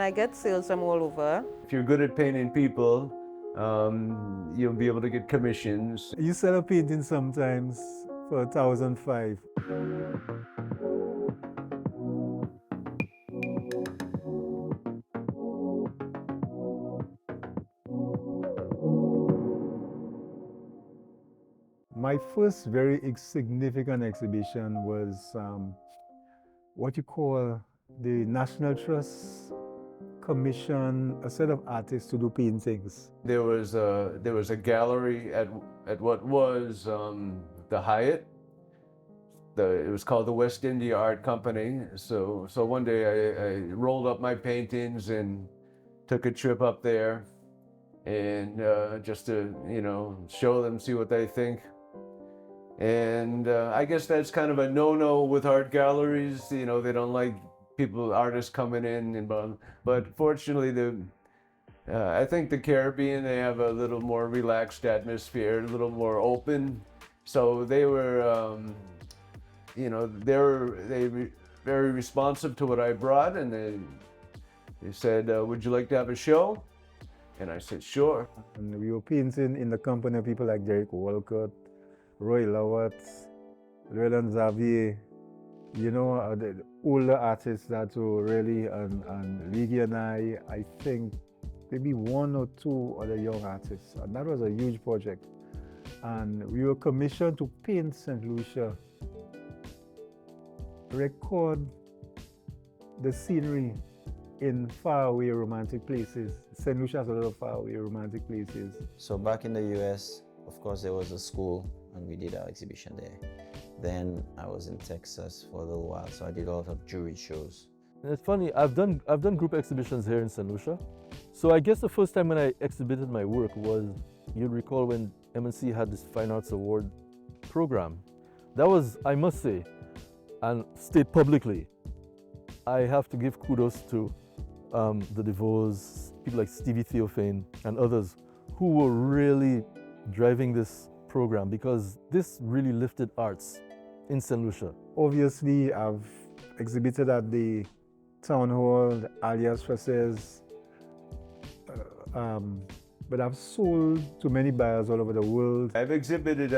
I get sales from all over. If you're good at painting people, you'll be able to get commissions. You sell a painting sometimes for 1,500. My first very significant exhibition was what you call the National Trust commission a set of artists to do paintings. There was a gallery at what was the Hyatt. It was called the West India Art Company. So one day I rolled up my paintings and took a trip up there, and just to show them, see what they think. And I guess that's kind of a no-no with art galleries. They don't like artists coming in. But fortunately, I think the Caribbean, they have a little more relaxed atmosphere, a little more open. So they were, very responsive to what I brought, and they said, "Would you like to have a show?" And I said, "Sure." And we were painting in the company of people like Derek Walcott, Roy Lowett, Roland Xavier, the older artists that were really, and Ligi and I think maybe one or two other young artists. And that was a huge project. And we were commissioned to paint Saint Lucia, record the scenery in faraway romantic places. Saint Lucia has a lot of faraway romantic places. So back in the US, of course, there was a school and we did our exhibition there. Then I was in Texas for a little while, so I did a lot of jewelry shows. And it's funny, I've done group exhibitions here in Saint Lucia. So I guess the first time when I exhibited my work was, you'll recall when MNC had this Fine Arts Award program. That was, I must say, and state publicly, I have to give kudos to the DeVos, people like Stevie Theophane and others who were really driving this program, because this really lifted arts in Saint Lucia. Obviously, I've exhibited at the Town Hall, the Alias Presses, but I've sold to many buyers all over the world. I've exhibited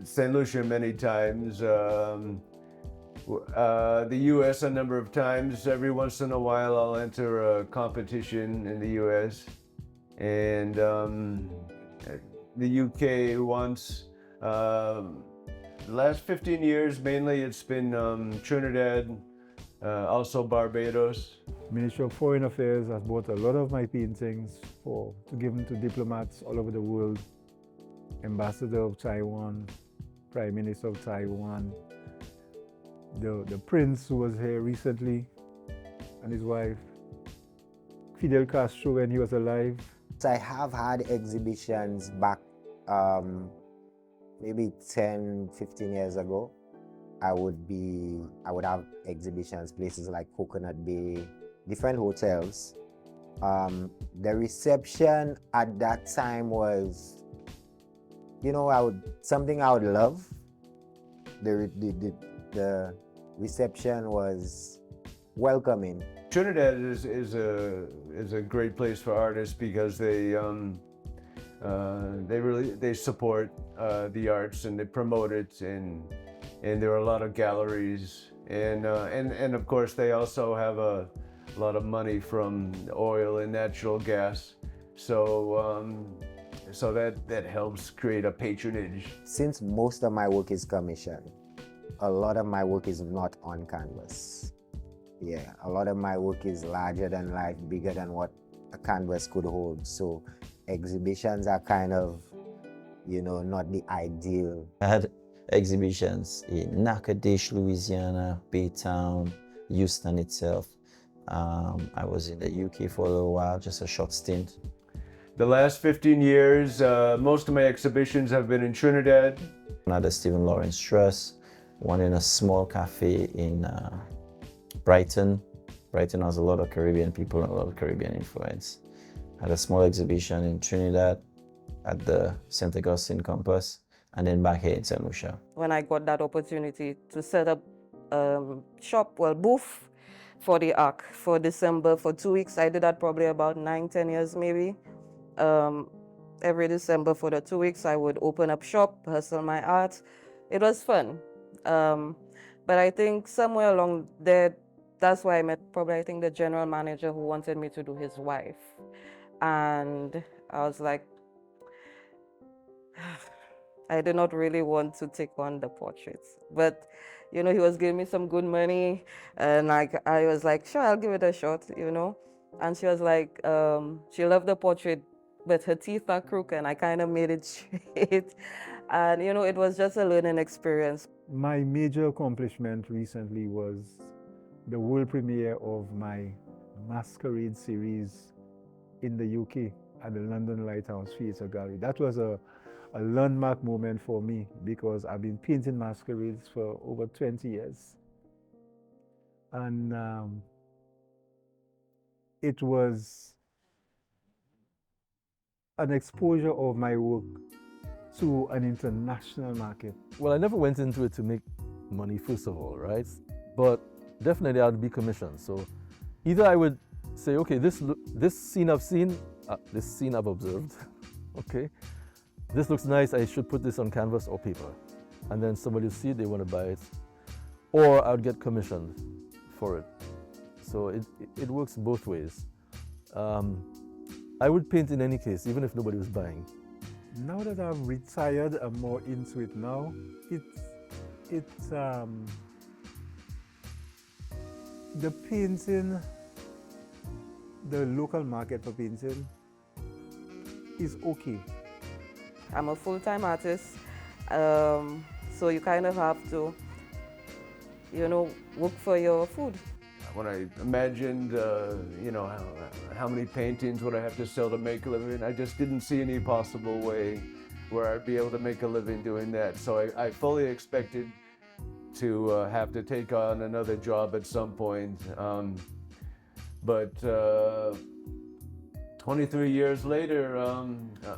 Saint Lucia many times, the US a number of times. Every once in a while I'll enter a competition in the US, and the UK once. The last 15 years mainly it's been Trinidad, also Barbados. Ministry of Foreign Affairs has bought a lot of my paintings to give them to diplomats all over the world. Ambassador of Taiwan, Prime Minister of Taiwan, the Prince who was here recently, and his wife, Fidel Castro when he was alive. I have had exhibitions back maybe 10, 15 years ago. I would have exhibitions places like Coconut Bay, different hotels. The reception at that time was, something I would love. The reception was welcoming. Trinidad is a great place for artists because they support the arts and they promote it, and there are a lot of galleries, and of course they also have a lot of money from oil and natural gas, so that helps create a patronage. Since most of my work is commissioned, a lot of my work is not on canvas. Yeah, a lot of my work is larger than life, bigger than what a canvas could hold. So exhibitions are kind of, not the ideal. I had exhibitions in Natchitoches, Louisiana, Baytown, Houston itself. I was in the UK for a little while, just a short stint. The last 15 years, most of my exhibitions have been in Trinidad. Another Stephen Lawrence Trust, one in a small cafe in Brighton. Brighton has a lot of Caribbean people and a lot of Caribbean influence. Had a small exhibition in Trinidad at the St. Augustine campus, and then back here in Saint Lucia. When I got that opportunity to set up a booth for the arc for December for 2 weeks. I did that probably about 9, 10 years maybe. Every December for the 2 weeks, I would open up shop, hustle my art. It was fun. But I think somewhere along there, that's why I met probably, I think, the general manager who wanted me to do his wife. And I was like, I did not really want to take on the portraits. But, he was giving me some good money. And I was like, sure, I'll give it a shot, And she was like, she loved the portrait, but her teeth are crooked, and I kind of made it straight. And, it was just a learning experience. My major accomplishment recently was the world premiere of my Masquerade series in the UK at the London Lighthouse Theatre Gallery. That was a landmark moment for me because I've been painting masquerades for over 20 years. And it was an exposure of my work to an international market. Well, I never went into it to make money, first of all, right? But definitely I'd be commissioned. So either I would say, okay, this scene I've seen, this scene I've observed, okay, this looks nice, I should put this on canvas or paper. And then somebody will see it, they want to buy it. Or I would get commissioned for it. So it works both ways. I would paint in any case, even if nobody was buying. Now that I'm retired, I'm more into it now. The painting, the local market for painting is okay. I'm a full-time artist, so you kind of have to, work for your food. When I imagined, how many paintings would I have to sell to make a living, I just didn't see any possible way where I'd be able to make a living doing that. So I fully expected to have to take on another job at some point. But 23 years later,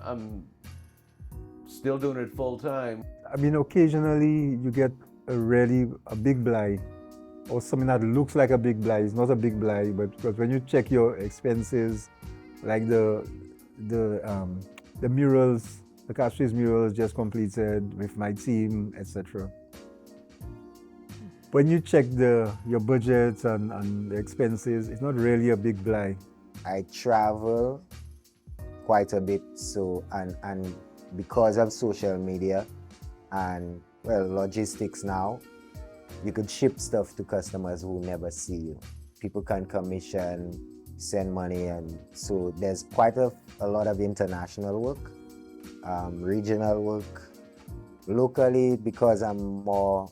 I'm still doing it full time. I mean, occasionally you get a big blind, or something that looks like a big blind. It's not a big blind, but because when you check your expenses, like the murals, the Castries murals just completed with my team, etc. When you check your budgets and the expenses, it's not really a big blind. I travel quite a bit, so and because of social media and logistics now, you could ship stuff to customers who never see you. People can commission, send money, and so there's quite a lot of international work, regional work, locally because I'm more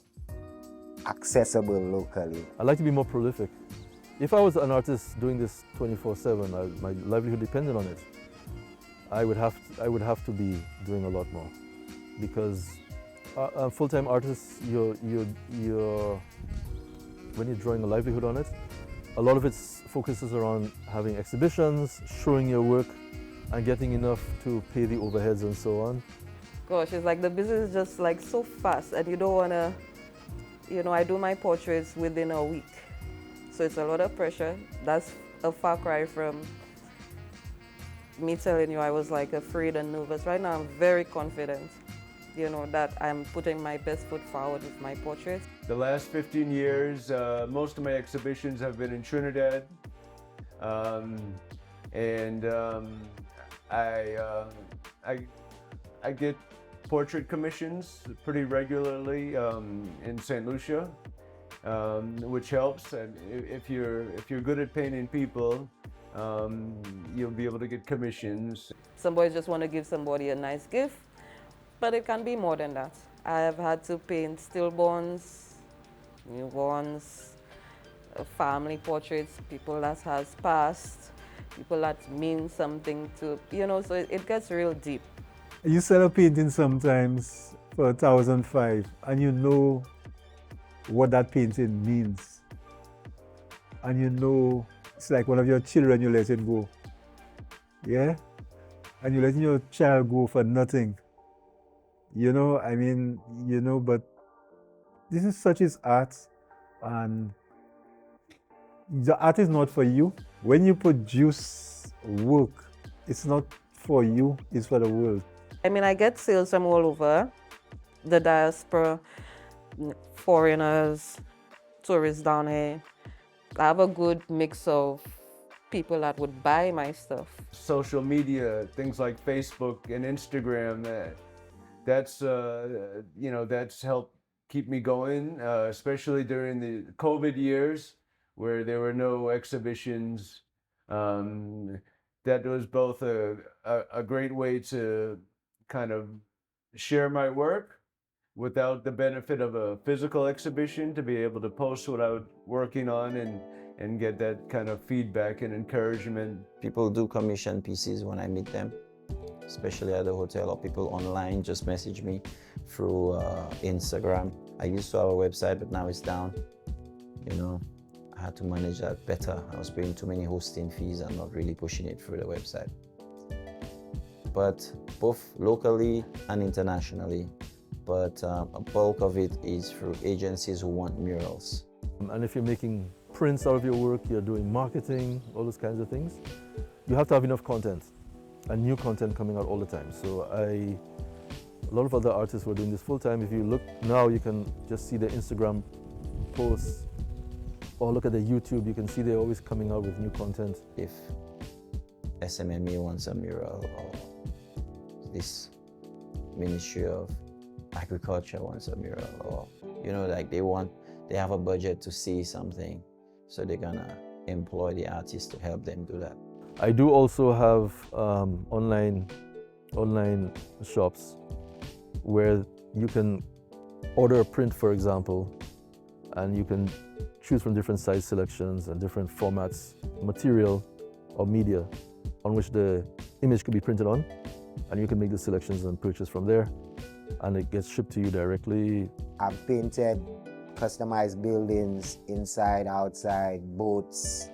accessible locally. I'd like to be more prolific. If I was an artist doing this 24/7, my livelihood depended on it, I would have to be doing a lot more, because full-time artists, when you're drawing a livelihood on it, a lot of it focuses around having exhibitions, showing your work, and getting enough to pay the overheads and so on. Gosh, it's like the business is just like so fast, and you don't want to, I do my portraits within a week. So it's a lot of pressure. That's a far cry from me telling you I was like afraid and nervous. Right now I'm very confident, that I'm putting my best foot forward with my portraits. The last 15 years, most of my exhibitions have been in Trinidad. I get portrait commissions pretty regularly in Saint Lucia, which helps. And if you're good at painting people, you'll be able to get commissions. Some boys just want to give somebody a nice gift, but it can be more than that. I have had to paint stillborns, newborns, family portraits, people that has passed, people that mean something to, so it gets real deep. You sell a painting sometimes for 1,500, and you know what that painting means. And it's like one of your children, you let it go. Yeah? And you're letting your child go for nothing. But this is such as art, and The art is not for you. When you produce work, it's not for you, it's for the world. I mean, I get sales from all over, the diaspora, foreigners, tourists down here. I have a good mix of people that would buy my stuff. Social media, things like Facebook and Instagram, that's that's helped keep me going, especially during the COVID years where there were no exhibitions. That was both a great way to kind of share my work without the benefit of a physical exhibition, to be able to post what I was working on and get that kind of feedback and encouragement. People do commission pieces when I meet them, especially at the hotel, or people online just message me through Instagram. I used to have a website, but now it's down. I had to manage that better. I was paying too many hosting fees and not really pushing it through the website. But both locally and internationally, but a bulk of it is through agencies who want murals. And if you're making prints out of your work, you're doing marketing, all those kinds of things, you have to have enough content and new content coming out all the time. So a lot of other artists were doing this full time. If you look now, you can just see the Instagram posts or look at the YouTube, you can see they're always coming out with new content. If SMME wants a mural, or this Ministry of Agriculture wants a mural, or they have a budget to see something, so they're gonna employ the artist to help them do that. I do also have online shops where you can order a print, for example, and you can choose from different size selections and different formats, material or media on which the image could be printed on, and you can make the selections and purchase from there, and it gets shipped to you directly. I've painted customized buildings, inside, outside, boats,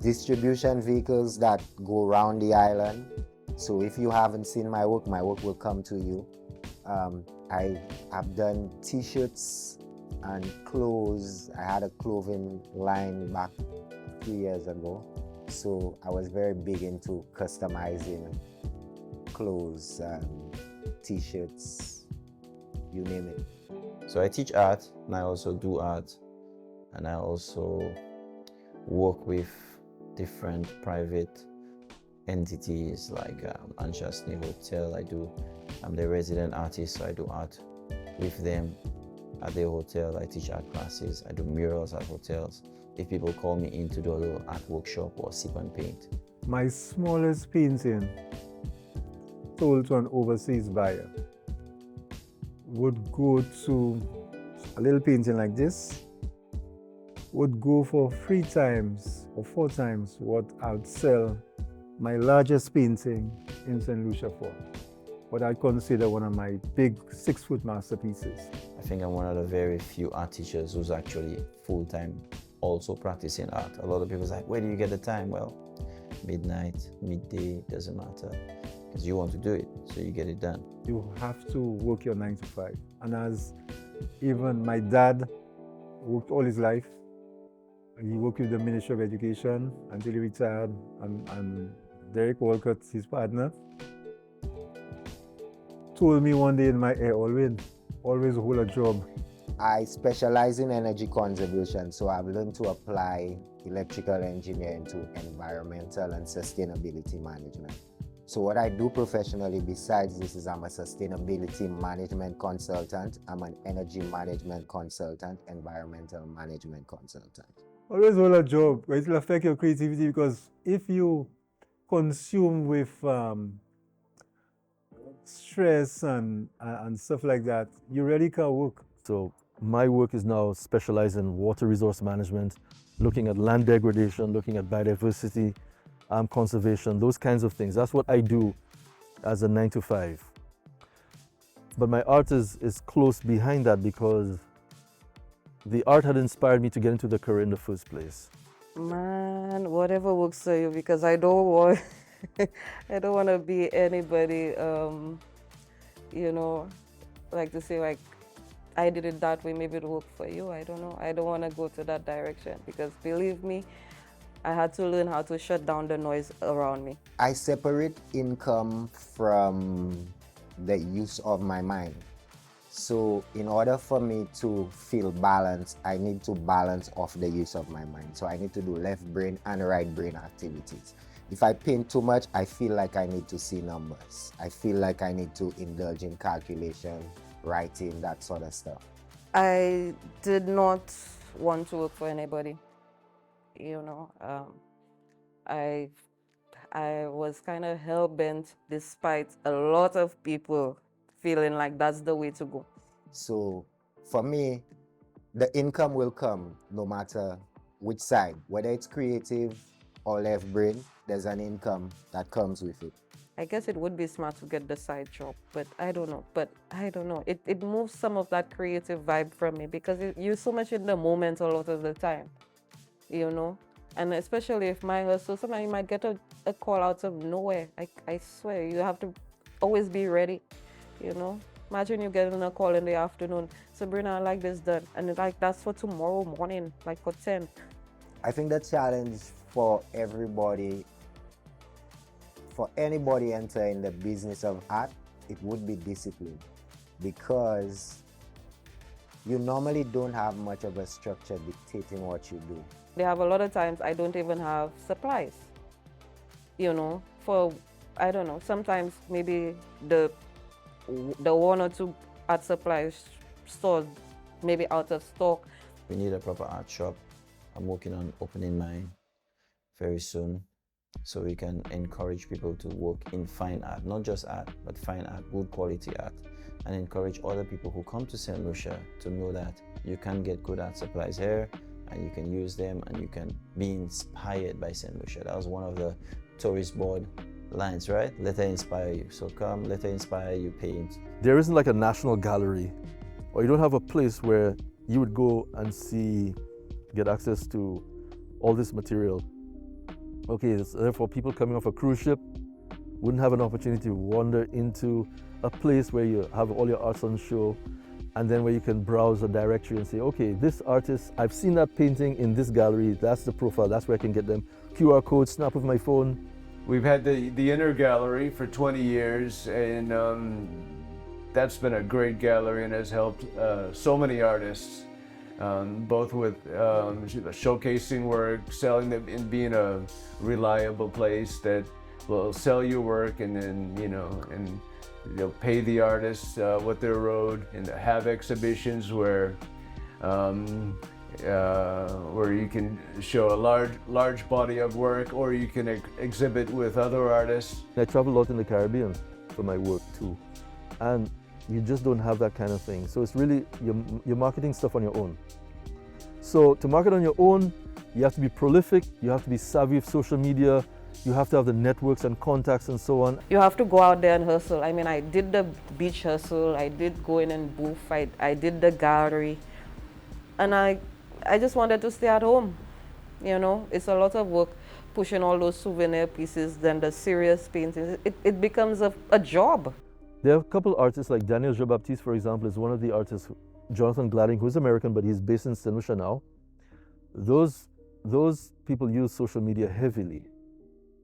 distribution vehicles that go around the island. So if you haven't seen my work will come to you. I have done t-shirts and clothes. I had a clothing line back a few years ago. So I was very big into customizing clothes, t-shirts, you name it. So I teach art, and I also do art, and I also work with different private entities like Anshasni Hotel. I'm the resident artist, so I do art with them at their hotel. I teach art classes, I do murals at hotels. If people call me in to do a little art workshop or sip and paint. My smallest painting, sold to an overseas buyer, would go to a little painting like this, would go for 3 times or 4 times what I'd sell my largest painting in Saint Lucia for. What I consider one of my big 6-foot masterpieces. I think I'm one of the very few art teachers who's actually full-time also practicing art. A lot of people say, where do you get the time? Well, midnight, midday, doesn't matter, because you want to do it, so you get it done. You have to work your 9 to 5. And as even my dad worked all his life, he worked with the Ministry of Education until he retired, and Derek Walcott, his partner, told me one day in my ear, Alwyn, always hold a job. I specialize in energy conservation, so I've learned to apply electrical engineering to environmental and sustainability management. So what I do professionally besides this is I'm a sustainability management consultant, I'm an energy management consultant, environmental management consultant. Always hold a job, but it will affect your creativity, because if you consume with stress and stuff like that, you really can't work. So my work is now specialized in water resource management, looking at land degradation, looking at biodiversity, conservation, those kinds of things. That's what I do as a 9 to 5. But my art is close behind that, because the art had inspired me to get into the career in the first place. Man, whatever works for you, because I don't want I don't want to be anybody, like to say, like I did it that way, maybe it'll work for you. I don't know. I don't want to go to that direction because believe me, I had to learn how to shut down the noise around me. I separate income from the use of my mind. So in order for me to feel balanced, I need to balance off the use of my mind. So I need to do left brain and right brain activities. If I paint too much, I feel like I need to see numbers. I feel like I need to indulge in calculation, writing, that sort of stuff. I did not want to work for anybody. I was kind of hell-bent despite a lot of people feeling like that's the way to go. So for me, the income will come no matter which side, whether it's creative or left brain, there's an income that comes with it. I guess it would be smart to get the side job, but I don't know. It moves some of that creative vibe from me because you're so much in the moment a lot of the time, And especially if my hustle, sometimes you might get a call out of nowhere. I swear, you have to always be ready, Imagine you getting a call in the afternoon, Sabrina, I like this done. And it's like, that's for tomorrow morning, like for 10. I think the challenge for everybody, for anybody entering the business of art, it would be discipline, because you normally don't have much of a structure dictating what you do. They have a lot of times I don't even have supplies, for, I don't know, sometimes maybe the one or two art supply stores maybe out of stock. We need a proper art shop. I'm working on opening mine very soon, so we can encourage people to work in fine art, not just art, but fine art, good quality art, and encourage other people who come to Saint Lucia to know that you can get good art supplies here and you can use them and you can be inspired by Saint Lucia. That was one of the tourist board lines, right? Let her inspire you. So come, let her inspire you, paint. There isn't like a national gallery, or you don't have a place where you would go and get access to all this material. Okay, so therefore people coming off a cruise ship wouldn't have an opportunity to wander into a place where you have all your arts on show, and then where you can browse a directory and say, okay, this artist, I've seen that painting in this gallery, that's the profile, that's where I can get them. QR code, snap with my phone. We've had the inner gallery for 20 years, and that's been a great gallery and has helped so many artists, both with showcasing work, selling them, and being a reliable place that will sell your work and then, pay the artists what they're owed, and have exhibitions where you can show a large body of work, or you can exhibit with other artists. I travel a lot in the Caribbean for my work too, and you just don't have that kind of thing. So it's really, you're marketing stuff on your own. So to market on your own, you have to be prolific, you have to be savvy of social media, you have to have the networks and contacts and so on. You have to go out there and hustle. I mean, I did the beach hustle, I did go in and booth, I did the gallery, and I just wanted to stay at home. It's a lot of work pushing all those souvenir pieces, then the serious paintings. It becomes a job. There are a couple artists, like Baptiste, for example, is one of the artists. Jonathan Gladding, who's American, but he's based in Saint Lucia now. Those people use social media heavily,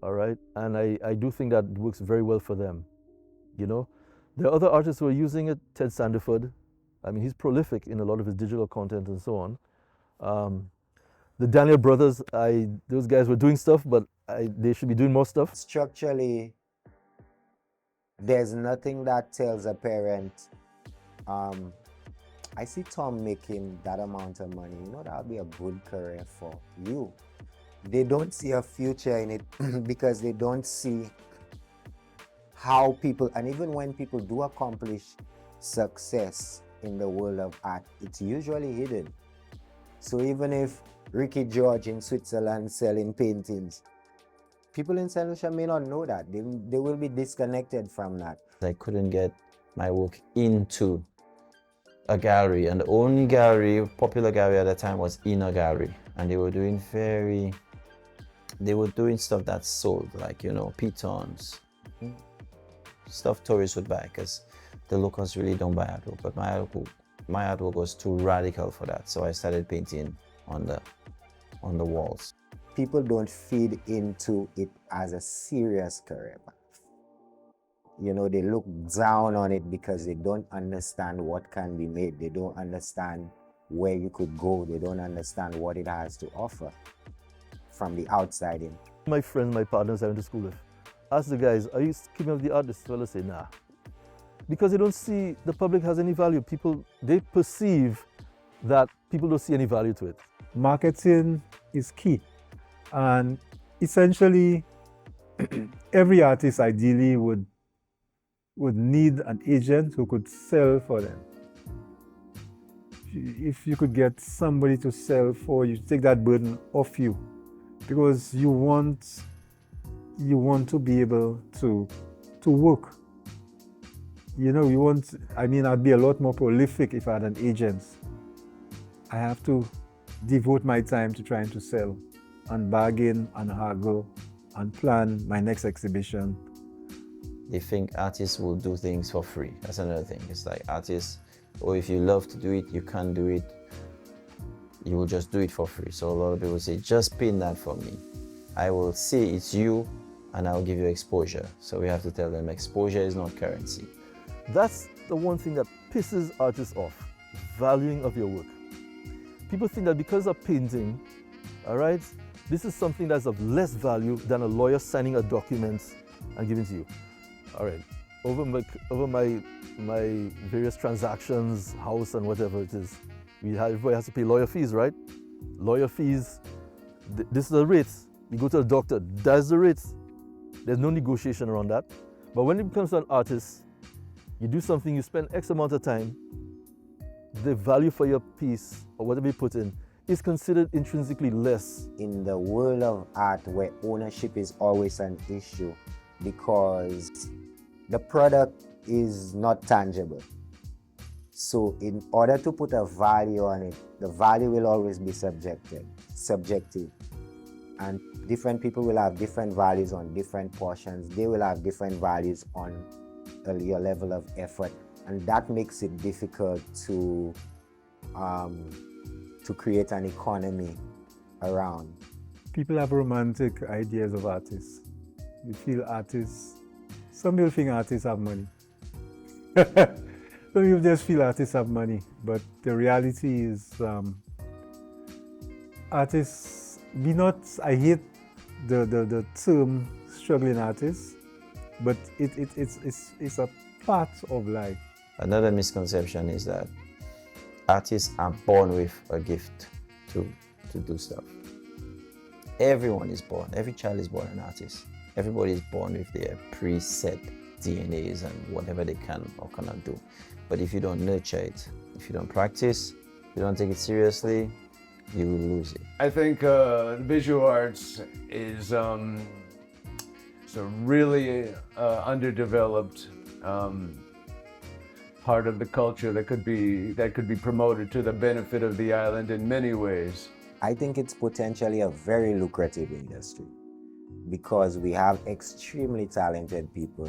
all right? And I do think that works very well for them, There are other artists who are using it. Ted Sandiford, I mean, he's prolific in a lot of his digital content and so on. The Daniel brothers, those guys were doing stuff, but they should be doing more stuff. Structurally, there's nothing that tells a parent, I see Tom making that amount of money, that'll be a good career for you. They don't see a future in it because they don't see how people, and even when people do accomplish success in the world of art, it's usually hidden. So even if Ricky George in Switzerland selling paintings, people in Saint Lucia may not know that. They will be disconnected from that. I couldn't get my work into a gallery, and the only popular gallery at the time was Inner Gallery, and they were doing stuff that sold, like pitons, stuff tourists would buy, because the locals really don't buy artwork. But my artwork My artwork was too radical for that, so I started painting on the walls. People don't feed into it as a serious career path. You know, they look down on it because they don't understand what can be made. They don't understand where you could go. They don't understand what it has to offer from the outside in. My friends, my partners I went to school with, ask the guys, are you keeping up the art? This fellow say, nah. Because they don't see the public has any value. People, they perceive that people don't see any value to it. Marketing is key. And essentially, every artist ideally would need an agent who could sell for them. If you could get somebody to sell for you, take that burden off you, because you want to be able to work. You know, I'd be a lot more prolific if I had an agent. I have to devote my time to trying to sell and bargain and haggle and plan my next exhibition. They think artists will do things for free. That's another thing. It's like artists, or if you love to do it, you can't do it, you will just do it for free. So a lot of people say, just paint that for me. I will say it's you and I'll give you exposure. So we have to tell them exposure is not currency. That's the one thing that pisses artists off, valuing of your work. People think that because of painting, all right, this is something that's of less value than a lawyer signing a document and giving to you. All right, over my various transactions, house and whatever it is, everybody has to pay lawyer fees, right? Lawyer fees, this is the rate. You go to the doctor, that's the rate. There's no negotiation around that. But when it comes to an artist, you do something, you spend X amount of time, the value for your piece or whatever you put in is considered intrinsically less. In the world of art where ownership is always an issue because the product is not tangible. So in order to put a value on it, the value will always be subjective. And different people will have different values on different portions. They will have different values on your level of effort. And that makes it difficult to create an economy around. People have romantic ideas of artists. They feel some people think artists have money. Some people just feel artists have money. But the reality is artists, I hate the term struggling artists, but it's a part of life. Another misconception is that artists are born with a gift to do stuff. Everyone is born, every child is born an artist. Everybody is born with their preset DNAs and whatever they can or cannot do. But if you don't nurture it, if you don't practice, you don't take it seriously, you will lose it. I think visual arts is a really underdeveloped part of the culture that could be promoted to the benefit of the island in many ways. I think it's potentially a very lucrative industry because we have extremely talented people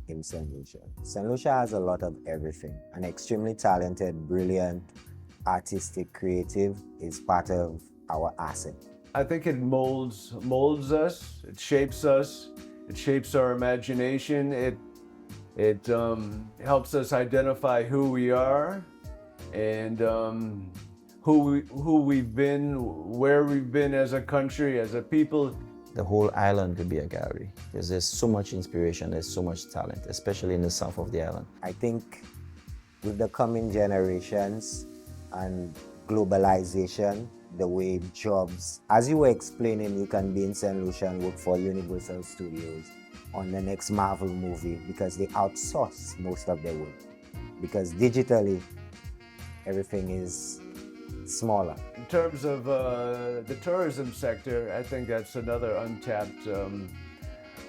in Saint Lucia. Saint Lucia has a lot of everything. An extremely talented, brilliant, artistic, creative is part of our asset. I think it molds us, it shapes our imagination, it helps us identify who we are and who we've been, where we've been as a country, as a people. The whole island could be a gallery because there's so much inspiration, there's so much talent, especially in the south of the island. I think with the coming generations and globalization, the way jobs, as you were explaining, you can be in Saint Lucia and work for Universal Studios on the next Marvel movie because they outsource most of their work. Because digitally, everything is smaller. In terms of the tourism sector, I think that's another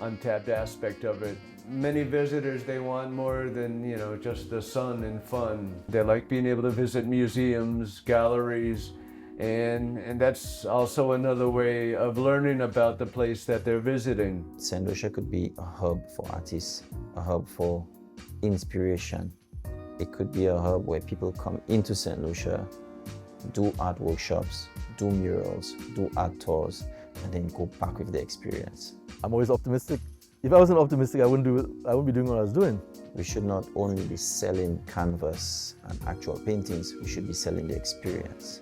untapped aspect of it. Many visitors, they want more than, just the sun and fun. They like being able to visit museums, galleries, and that's also another way of learning about the place that they're visiting. Saint Lucia could be a hub for artists, a hub for inspiration, It could be a hub where people come into St. Lucia, do art workshops, do murals, do art tours, and then go back with the experience. I'm always optimistic. If I wasn't optimistic, I wouldn't be doing what I was doing. We should not only be selling canvas and actual paintings, we should be selling the experience.